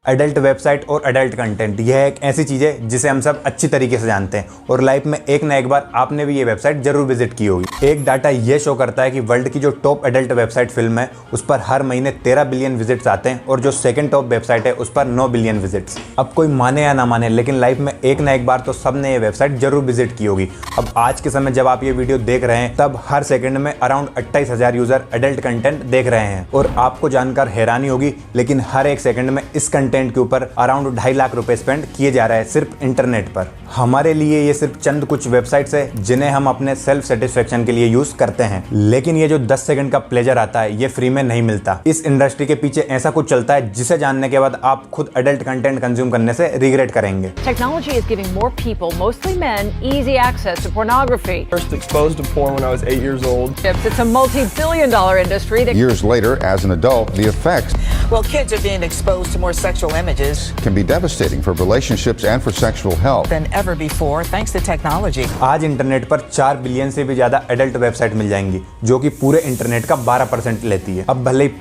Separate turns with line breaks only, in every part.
Adult website और adult content यह एक ऐसी चीज़ है जिसे हम सब अच्छी तरीके से जानते हैं और लाइफ में एक ना एक बार आपने भी ये वेबसाइट जरूर विजिट की होगी। एक डाटा ये शो करता है कि वर्ल्ड की जो टॉप एडल्ट वेबसाइट फिल्म है उस पर हर महीने 13 बिलियन विजिट्स आते हैं और जो सेकंड टॉप वेबसाइट है उस पर 9 बिलियन विजिट्स। अब कोई माने या ना माने लेकिन लाइफ में एक ना एक बार तो सबने ये वेबसाइट जरूर विजिट की होगी। अब आज के समय जब आप ये वीडियो देख रहे हैं तब हर सेकंड में अराउंड 28,000 यूजर एडल्ट कंटेंट देख रहे हैं और आपको जानकर हैरानी होगी लेकिन हर एक सेकंड में इस कंटेंट के ऊपर अराउंड 2.5 लाख रुपए स्पेंड किए जा रहे हैं सिर्फ इंटरनेट पर। हमारे लिए ये सिर्फ चंद कुछ वेबसाइट्स है जिन्हें हम अपने सेल्फ सेटिस्फेक्शन के लिए यूज करते हैं, लेकिन ये जो 10 सेकंड का प्लेजर आता है ये फ्री में नहीं मिलता। इस इंडस्ट्री के पीछे ऐसा कुछ चलता है जिसे जानने के बाद आप खुद एडल्ट कंटेंट कंज्यूम करने से रिग्रेट करेंगे।
Technology is giving more people, mostly men, easy access to pornography.
First exposed to porn when I was 8 years old.
It's a multi-billion-dollar industry that
Years later, as an adult, the effects
Well, kids are being exposed to more sexual images
can be devastating for relationships and for sexual health.
than ever before, thanks to technology.
आज internet पर 4 billion से भी ज्यादा adult website मिल जाएंगी जो कि पूरे internet का 12% लेती है। अब भले ही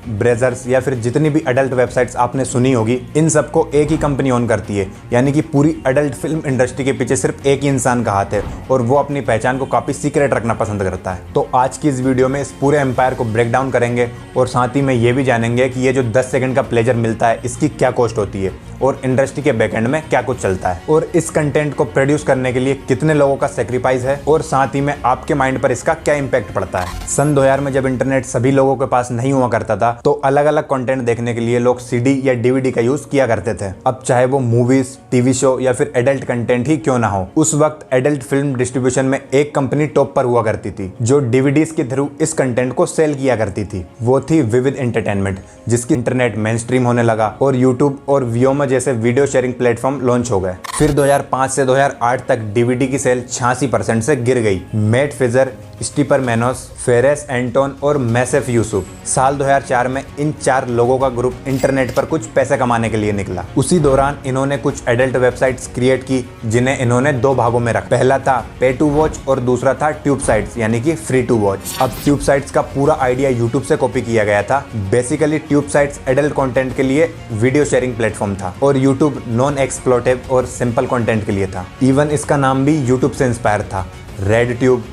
ब्रेजर्स या फिर जितनी भी एडल्ट वेबसाइट्स आपने सुनी होगी इन सबको एक ही कंपनी ओन करती है, यानी कि पूरी एडल्ट फिल्म इंडस्ट्री के पीछे सिर्फ एक ही इंसान का हाथ है और वो अपनी पहचान को काफी सीक्रेट रखना पसंद करता है। तो आज की इस वीडियो में इस पूरे एम्पायर को ब्रेक डाउन करेंगे और साथ ही में ये भी जानेंगे कि ये जो 10 सेकंड का प्लेजर मिलता है इसकी क्या कॉस्ट होती है और इंडस्ट्री के बैकएंड में क्या कुछ चलता है और इस कंटेंट को प्रोड्यूस करने के लिए कितने लोगों का सेक्रीफाइस है और साथ ही में आपके माइंड पर इसका क्या इंपैक्ट पड़ता है। सन 2000 में जब इंटरनेट सभी लोगों के पास नहीं हुआ करता था तो अलग अलग कंटेंट देखने के लिए लोग सीडी या डीवीडी का यूज किया करते थे। अब चाहे वो मूवीज, टीवी शो या फिर एडल्ट कंटेंट ही क्यों ना हो, उस वक्त एडल्ट फिल्म डिस्ट्रीब्यूशन में एक कंपनी टॉप पर हुआ करती थी जो डीवीडीज के थ्रू इस कंटेंट को सेल किया करती थी। वो थी विविड एंटरटेनमेंट, जिसकी इंटरनेट मेन स्ट्रीम होने लगा और यूट्यूब और वियोमा जैसे वीडियो शेयरिंग प्लेटफॉर्म लॉन्च हो गए। फिर 2005 से 2008 तक डीवीडी की सेल 86% से गिर गई। मैट फिजर, स्टीपर मैनोस, फेरेस एंटोन और मैसेफ यूसुफ, साल 2004 में इन 4 लोगों का ग्रुप इंटरनेट पर कुछ पैसे कमाने के लिए निकला। उसी दौरान इन्होंने कुछ एडल्ट वेबसाइट्स क्रिएट की जिन्हें इन्होंने 2 भागों में रखा। पहला था पे टू वॉच और दूसरा था ट्यूब साइट्स यानी कि फ्री टू वॉच। अब ट्यूब साइट्स का पूरा आइडिया यूट्यूब से कॉपी किया गया था। Basically tube sites adult content के लिए वीडियो शेयरिंग प्लेटफॉर्म था और यूट्यूब नॉन एक्सप्लोटिव और सिंपल कंटेंट के लिए था। इवन इसका नाम भी यूट्यूब से इंस्पायर था, red tube,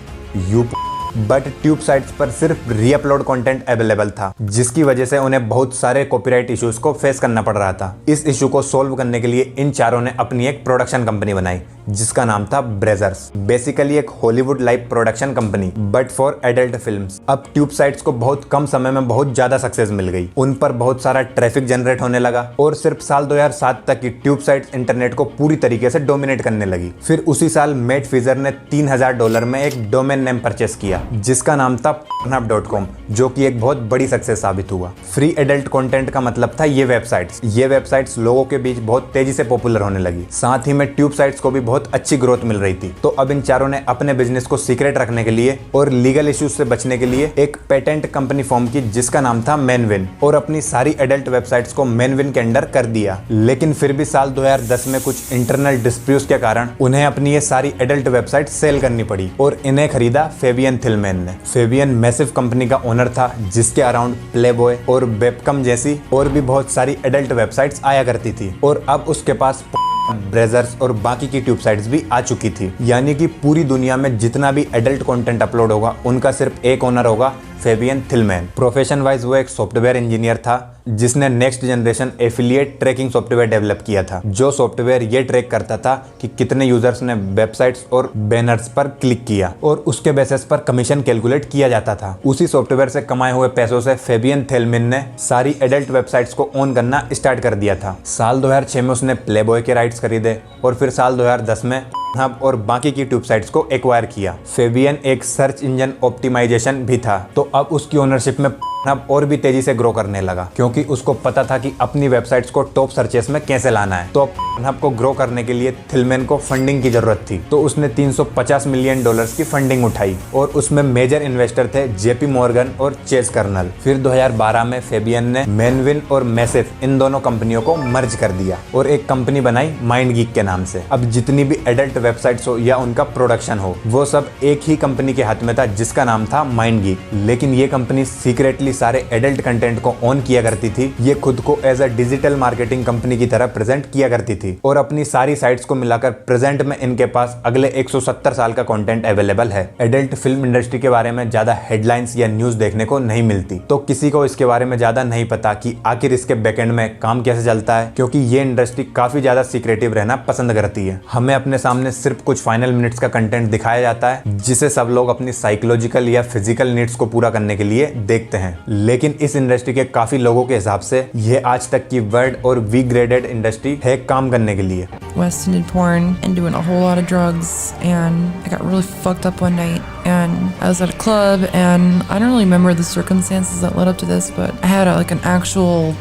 but tube sites पर सिर्फ रीअपलोड कंटेंट अवेलेबल था जिसकी वजह से उन्हें बहुत सारे कॉपीराइट इश्यूज को फेस करना पड़ रहा था। इस इशू को सॉल्व करने के लिए इन चारों ने अपनी एक प्रोडक्शन कंपनी बनाई जिसका नाम था ब्रेजर्स। बेसिकली एक Hollywood live production company but for adult films. अब ट्यूब साइट्स को बहुत कम समय में बहुत ज्यादा सक्सेस मिल गई, उन पर बहुत सारा ट्रैफिक जनरेट होने लगा और सिर्फ साल 2007 तक की ट्यूब साइट्स इंटरनेट को पूरी तरीके से डोमिनेट करने लगी। फिर उसी साल मैट फिजर ने $3000 में एक डोमेन नेम परचेस किया जिसका नाम था pornhub.com, जो कि एक बहुत बड़ी सक्सेस साबित हुआ। फ्री एडल्ट कंटेंट का मतलब था ये वेबसाइट्स लोगों के बीच बहुत तेजी से पॉपुलर होने लगी। साथ ही में ट्यूब साइट्स को भी बहुत अच्छी ग्रोथ मिल रही थी। तो अब इन चारों ने अपने बिजनेस को सीक्रेट रखने के लिए और लीगल इश्यूज से बचने के लिए एक पेटेंट कंपनी फॉर्म की जिसका नाम था मेनविन और अपनी सारी एडल्ट वेबसाइट्स को मेनविन के अंडर कर दिया। लेकिन फिर भी साल 2010 में कुछ इंटरनल डिस्प्यूट्स के कारण उन्हें अपनी ये सारी एडल्ट वेबसाइट सेल करनी पड़ी और इन्हें खरीदा फेबियन थिलमैन ने। फेबियन मैसिव कंपनी का ओनर था जिसके अराउंड प्लेबॉय और वेबकम जैसी और भी बहुत सारी एडल्ट वेबसाइट्स आया करती थी और अब उसके पास ब्रेजर्स और बाकी की ट्यूब साइट्स भी आ चुकी थी। यानी कि पूरी दुनिया में जितना भी एडल्ट कंटेंट अपलोड होगा उनका सिर्फ एक ओनर होगा, फेबियन थिलमैन। प्रोफेशन वाइज वो एक सॉफ्टवेयर इंजीनियर था जिसने next generation affiliate tracking software develop किया था, जो सॉफ्टवेयर ये ट्रैक करता था कि कितने यूजर्स ने वेबसाइट्स और बैनर्स पर क्लिक किया और उसके बेसिस पर कमीशन कैलकुलेट किया जाता था। उसी सॉफ्टवेयर से कमाए हुए पैसों से फेबियन थिलमैन ने सारी एडल्ट वेबसाइट्स को ओन करना स्टार्ट कर दिया था। साल 2006 में उसने प्लेबॉय के राइट्स खरीदे और फिर साल 2010 में हब और बाकी की ट्यूब साइट्स को एक्वायर किया। फेबियन एक सर्च इंजन ऑप्टिमाइजेशन भी था, तो अब उसकी ओनरशिप में अब और भी तेजी से ग्रो करने लगा क्योंकि उसको पता था कि अपनी वेबसाइट्स को टॉप सर्चेस में कैसे लाना है। तो अब को ग्रो करने के लिए थिलमैन को फंडिंग की जरूरत थी, तो उसने $350 मिलियन की फंडिंग उठाई और उसमें मेजर इन्वेस्टर थे जेपी मॉर्गन और चेस कर्नल। फिर 2012 में फेबियन ने मेनविन और मैसिफ इन दोनों कंपनियों को मर्ज कर दिया और एक कंपनी बनाई माइंडगीक के नाम से। अब जितनी भी एडल्ट वेबसाइट्स हो या उनका प्रोडक्शन हो वो सब एक ही कंपनी के हाथ में था जिसका नाम था माइंडगीक। लेकिन ये कंपनी सीक्रेटली मोस्टली सारे एडल्ट कंटेंट को ऑन किया करती थी, ये खुद को as a digital marketing company की तरह प्रेजेंट किया करती थी और अपनी सारी साइट्स को मिलाकर प्रेजेंट में इनके पास अगले 170 साल का कंटेंट अवेलेबल है। एडल्ट फिल्म इंडस्ट्री के बारे में ज्यादा हेडलाइंस या न्यूज देखने को नहीं मिलती, तो किसी को इसके बारे में ज्यादा नहीं पता कि आखिर इसके बैकएंड में काम कैसे चलता है, क्योंकि ये इंडस्ट्री काफी ज्यादा सीक्रेटिव रहना पसंद करती है। हमें अपने सामने सिर्फ कुछ फाइनल मिनट्स का कंटेंट दिखाया जाता है जिसे सब लोग अपनी साइकोलॉजिकल या फिजिकल नीड्स को पूरा करने के लिए देखते हैं, लेकिन इस इंडस्ट्री के काफी लोगों के हिसाब से यह आज तक की वर्ल्ड और वी ग्रेडेड इंडस्ट्री है काम करने के लिए।
Weston did porn and doing a whole lot of drugs, and I got really fucked up one night, and I was at a club, and I don't really remember the circumstances that led up to this, but I had like an actual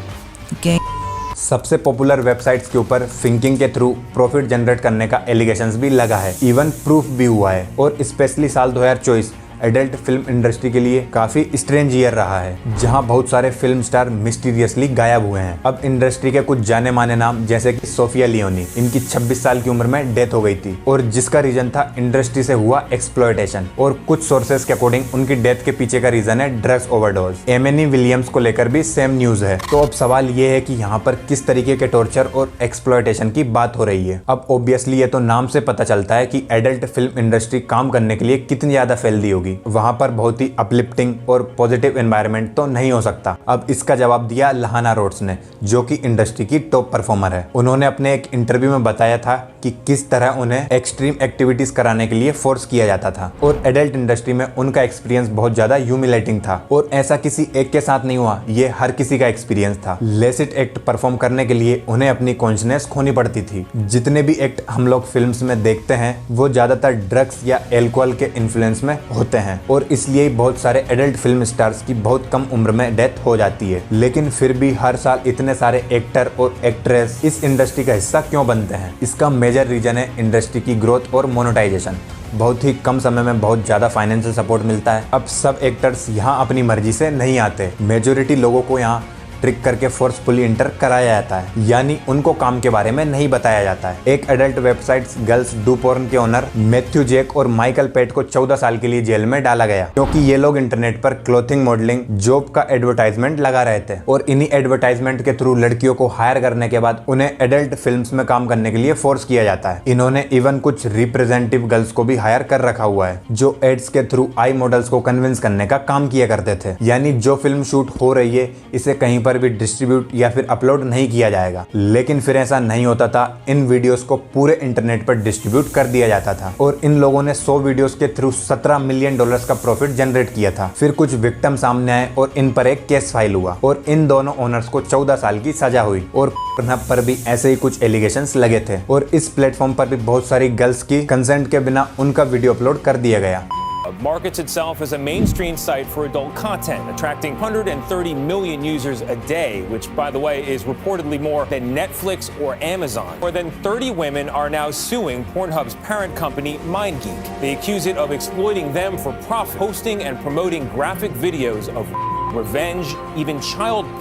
gang.
सबसे popular websites के ऊपर फिंकिंग के through profit generate करने का allegations भी लगा है, even proof भी हुआ है। और स्पेशली साल 2024 एडल्ट फिल्म इंडस्ट्री के लिए काफी स्ट्रेंज ईयर रहा है, जहां बहुत सारे फिल्म स्टार मिस्टीरियसली गायब हुए हैं। अब इंडस्ट्री के कुछ जाने माने नाम जैसे कि सोफिया लियोनी, इनकी 26 साल की उम्र में डेथ हो गई थी और जिसका रीजन था इंडस्ट्री से हुआ एक्सप्लॉयटेशन, और कुछ सोर्सेस के अकॉर्डिंग उनकी डेथ के पीछे का रीजन है ड्रग्स ओवरडोज। एमिनी विलियम्स को लेकर भी सेम न्यूज है। तो अब सवाल ये है कि यहाँ पर किस तरीके के टॉर्चर और एक्सप्लॉयटेशन की बात हो रही है। अब ऑब्वियसली ये तो नाम से पता चलता है कि एडल्ट फिल्म इंडस्ट्री काम करने के लिए कितनी ज्यादा फैलती होगी। वहां पर बहुत ही अपलिफ्टिंग और पॉजिटिव एनवायरनमेंट तो नहीं हो सकता। अब इसका जवाब दिया लहाना रोड्स ने, जो कि इंडस्ट्री की टॉप परफॉर्मर है। उन्होंने अपने एक इंटरव्यू में बताया था कि किस तरह उन्हें एक्सट्रीम एक्टिविटीज कराने के लिए फोर्स किया जाता था और एडल्ट इंडस्ट्री में उनका एक्सपीरियंस बहुत ज्यादा ह्यूमिलेटिंग था। और ऐसा किसी एक के साथ नहीं हुआ, ये हर किसी का एक्सपीरियंस था। लेसिट एक्ट परफॉर्म करने के लिए उन्हें अपनी कॉन्शियसनेस खोनी पड़ती थी। जितने भी एक्ट हम लोग फिल्म्स में देखते हैं वो ज्यादातर ड्रग्स या एल्कोहल के इन्फ्लुएंस में होते हैं, और इसलिए बहुत सारे एडल्ट फिल्म स्टार्स की बहुत कम उम्र में डेथ हो जाती है। लेकिन फिर भी हर साल इतने सारे एक्टर और एक्ट्रेस इस इंडस्ट्री का हिस्सा क्यों बनते हैं? इसका मेजर रीजन है इंडस्ट्री की ग्रोथ और मोनेटाइजेशन। बहुत ही कम समय में बहुत ज्यादा फाइनेंशियल सपोर्ट मिलता है। अब सब एक्टर्स यहाँ अपनी मर्जी से नहीं आते, मेजोरिटी लोगों को यहाँ ट्रिक करके फोर्सफुली इंटर कराया जाता है, यानी उनको काम के बारे में नहीं बताया जाता है। एक adult website girls do porn के ओनर मैथ्यू जेक और माइकल पेट को 14 साल के लिए जेल में डाला गया, क्योंकि ये लोग इंटरनेट पर क्लोथिंग मॉडलिंग जॉब का एडवर्टाइजमेंट लगा रहे थे और इन्हीं एडवर्टाइजमेंट के थ्रू लड़कियों को हायर करने के बाद उन्हें एडल्ट फिल्म्स में काम करने के लिए फोर्स किया जाता है। इन्होंने इवन कुछ रिप्रेजेंटेटिव गर्ल्स को भी हायर कर रखा हुआ है, जो एड्स के थ्रू आई मॉडल्स को कन्विंस करने का काम किया करते थे। यानी जो फिल्म शूट हो रही है इसे कहीं पर भी डिस्ट्रीब्यूट या फिर अपलोड नहीं किया जाएगा। लेकिन फिर ऐसा नहीं होता था, इन वीडियोस को पूरे इंटरनेट पर डिस्ट्रीब्यूट कर दिया जाता था और इन लोगों ने 100 वीडियोस के थ्रू $17 मिलियन का प्रॉफिट जनरेट किया था। फिर कुछ विक्टिम सामने आए और इन पर एक केस फाइल हुआ और इन दोनों ओनर्स को 14 साल की सजा हुई और पर भी ऐसे ही कुछ एलिगेशंस लगे थे और इस प्लेटफॉर्म पर भी बहुत सारी गर्ल्स की कंसेंट के बिना उनका वीडियो अपलोड कर दिया गया।
Markets itself as a mainstream site for adult content, attracting 130 million users a day, which, by the way, is reportedly more than Netflix or Amazon. More than 30 women are now suing Pornhub's parent company, MindGeek. They accuse it of exploiting them for profit, posting and promoting graphic videos of revenge, even child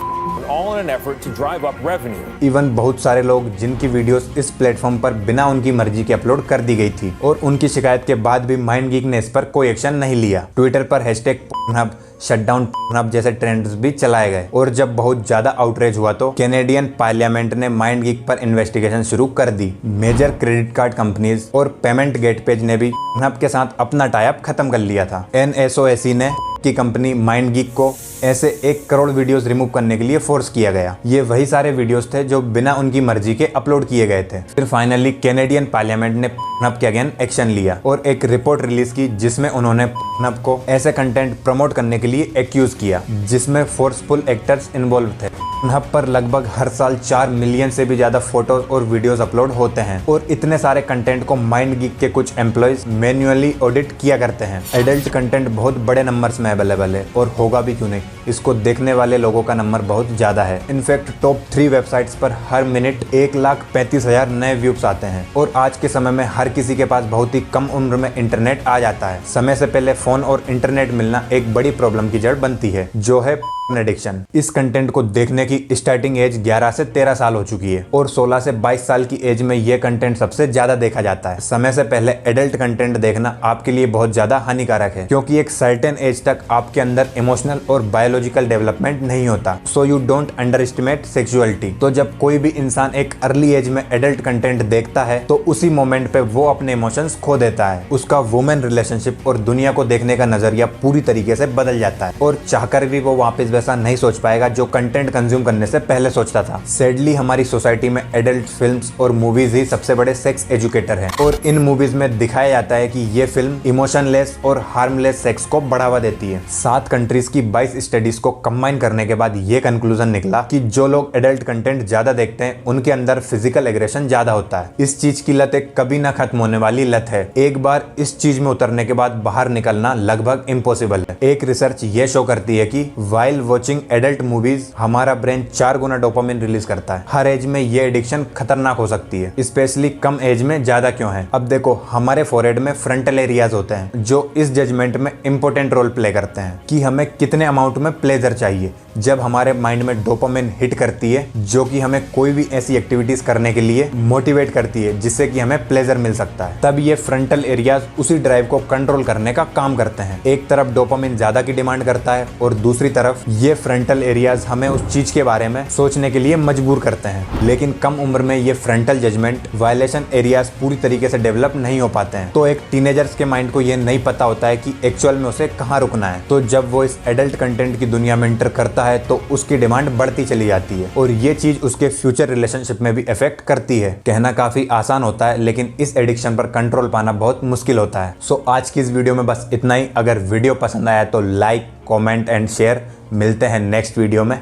all in an effort to drive up revenue.
Even बहुत सारे लोग जिनकी videos इस platform पर बिना उनकी मर्जी के अपलोड कर दी गई थी और उनकी शिकायत के बाद भी माइंडगीक ने इस पर कोई एक्शन नहीं लिया। ट्विटर पर #Pornhub शटडाउन Pornhub जैसे ट्रेंड्स भी चलाए गए और जब बहुत ज्यादा आउटरीच हुआ तो कैनेडियन पार्लियामेंट ने माइंडगीक पर इन्वेस्टिगेशन शुरू कर दी। मेजर क्रेडिट कार्ड कंपनीज और पेमेंट गेटवेज ने भी Pornhub के साथ अपना टाइप खत्म कर लिया था। NSOAC ने की कंपनी माइंडगीक को ऐसे 1 करोड़ वीडियोस रिमूव करने के लिए फोर्स किया गया। ये वही सारे वीडियोस थे जो बिना उनकी मर्जी के अपलोड किए गए थे। फिर फाइनली कैनेडियन पार्लियामेंट ने Pornhub के अगेन एक्शन लिया और एक रिपोर्ट रिलीज की जिसमें उन्होंने Pornhub को ऐसे कंटेंट प्रमोट करने के लिए एक्यूज किया जिसमें फोर्सफुल एक्टर्स इन्वॉल्व थे। Pornhub पर लगभग हर साल 4 मिलियन से भी ज्यादा फोटोज और वीडियोस अपलोड होते हैं और इतने सारे कंटेंट को माइंडगीक के कुछ एम्प्लॉयज मैन्युअली ऑडिट किया करते हैं। एडल्ट कंटेंट बहुत बड़े नंबर्स में अवेलेबल है और होगा भी क्यों नहीं, इसको देखने वाले लोगों का नंबर बहुत ज्यादा है। इनफैक्ट टॉप 3 वेबसाइट्स पर हर मिनट 1,35,000 नए व्यूज आते हैं और आज के समय में हर किसी के पास बहुत ही कम उम्र में इंटरनेट आ जाता है। समय से पहले फोन और इंटरनेट मिलना एक बड़ी प्रॉब्लम की जड़ बनती है, जो है एडिक्शन। इस कंटेंट को देखने की स्टार्टिंग एज 11 से 13 साल हो चुकी है और 16 से 22 साल की एज में यह कंटेंट सबसे ज्यादा देखा जाता है। समय से पहले एडल्ट कंटेंट देखना आपके लिए बहुत ज्यादा हानिकारक है, क्योंकि एक सर्टेन एज तक आपके अंदर इमोशनल और बायोलॉजिकल डेवलपमेंट नहीं होता। So you don't under estimate sexuality. तो जब कोई भी इंसान एक अर्ली एज में एडल्ट कंटेंट देखता है तो उसी मोमेंट पे वो अपने इमोशंस खो देता है। उसका वुमेन रिलेशनशिप और दुनिया को देखने का नजरिया पूरी तरीके से बदल जाता है और चाहकर भी वो वापस वैसा नहीं सोच पाएगा जो कंटेंट कंज्यूम करने से पहले सोचता था। सैडली हमारी सोसाइटी में एडल्ट फिल्म्स और मूवीज ही सबसे बड़े सेक्स एजुकेटर हैं और इन मूवीज में दिखाया जाता है कि ये फिल्म इमोशनलेस और हार्मलेस सेक्स को बढ़ावा देती है। 7 कंट्रीज की 22 स्टडीज को कंबाइन करने के बाद ये कंक्लूजन निकला कि जो लोग एडल्ट कंटेंट ज्यादा देखते हैं उनके अंदर फिजिकल एग्रेशन ज्यादा होता है। इस चीज की लत एक कभी ना खत्म होने वाली लत है। एक बार इस चीज में उतरने के बाद बाहर निकलना लगभग इम्पॉसिबल है। एक रिसर्च ये शो करती है कि वाइल वॉचिंग एडल्ट मूवीज हमारा ब्रेन 4 गुना डोपामिन रिलीज करता है। हर एज में ये एडिक्शन खतरनाक हो सकती है, स्पेशली कम एज में ज्यादा क्यों है। अब देखो, हमारे फोरहेड में फ्रंटल एरियाज होते हैं जो इस जजमेंट में इंपॉर्टेंट रोल प्ले करते हैं कि हमें कितने अमाउंट में प्लेजर चाहिए। जब हमारे माइंड में डोपामिन हिट करती है जो कि हमें कोई भी ऐसी एक्टिविटीज करने के लिए मोटिवेट करती है जिससे कि हमें प्लेजर मिल सकता है, तब ये फ्रंटल एरियाज उसी ड्राइव को कंट्रोल करने का काम करते हैं। एक तरफ डोपामिन ज्यादा की डिमांड करता है और दूसरी तरफ ये फ्रंटल एरियाज हमें उस चीज के बारे में सोचने के लिए मजबूर करते हैं। लेकिन कम उम्र में ये फ्रंटल जजमेंट वायलेशन एरियाज पूरी तरीके से डेवलप नहीं हो पाते हैं, तो एक टीनेजर्स के माइंड को ये नहीं पता होता है कि एक्चुअल में उसे कहाँ रुकना है। तो जब वो इस एडल्ट कंटेंट की दुनिया में एंटर करता है तो उसकी डिमांड बढ़ती चली जाती है और ये चीज उसके फ्यूचर रिलेशनशिप में भी इफेक्ट करती है। कहना काफी आसान होता है लेकिन इस एडिक्शन पर कंट्रोल पाना बहुत मुश्किल होता है। सो आज की इस वीडियो में बस इतना ही। अगर वीडियो पसंद आया तो लाइक, कमेंट एंड शेयर। मिलते हैं नेक्स्ट वीडियो में।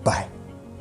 बाय।